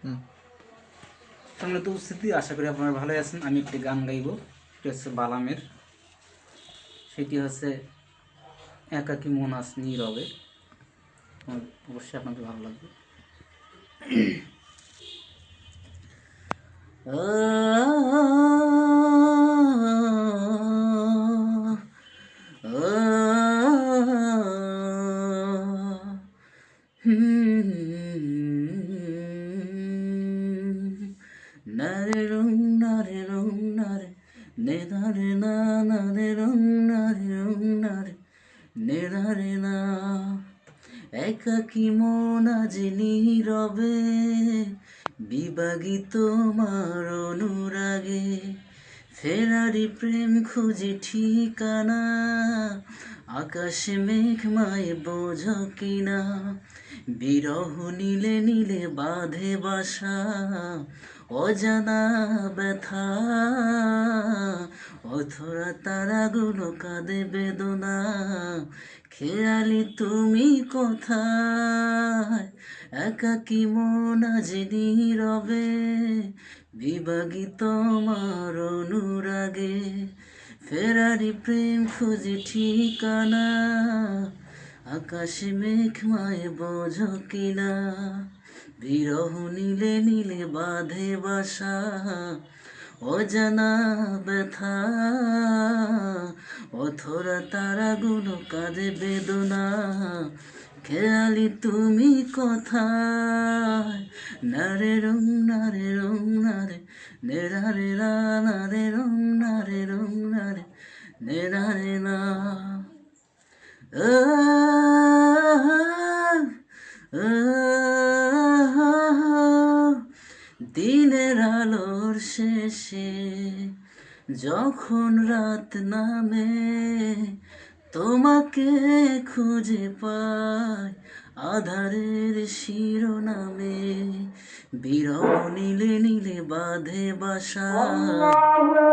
সম্মানিত উপস্থিতি, আশা করি আপনারা ভালো আছেন। আমি একটি গান গাইব, এটি হচ্ছে বালামের, সেটি হচ্ছে একাকী মন আজ নীরবে। অবশ্যই আপনাদের ভালো লাগবে। নারে রং নারে রং নারে নে নারে না নারে রং নারে রং নারে নে নারে না, একাকী মন আজ নীরবে বিভাগী তোমার অনুরাগে, ফেরারি প্রেম খুঁজি ঠিকানা, আকাশে মেঘমায় বোঝো কিনা, বিরহ নীলে নীলে বাঁধে বাসা, অজানা ব্যথা, অথরা তারাগুলো কাঁদে বেদনা, খেয়ালি তুমি কোথায়, একাকী মন আজ নীরবে বিভাগী তোমার অনুরাগে, ফেরারি প্রেম খুঁজি ঠিকানা, আকাশে মেঘমায় বোঝো কিনা, বিরহ নীলে নীলে বাঁধে বাসা, অজানা ব্যথা, অথরা তারাগুলো কাঁদে বেদনা, খেয়ালি তুমি কোথায়, নারে রং নারে রং নারে নে রে না নারে রং নারে রং নারে নে রে না। দিনের আলোর শেষে যখন রাত নামে, তোমাকে খুঁজে পাই আধারের শিরোনামে, বিরহ নীলে নীলে বাঁধে বাসা।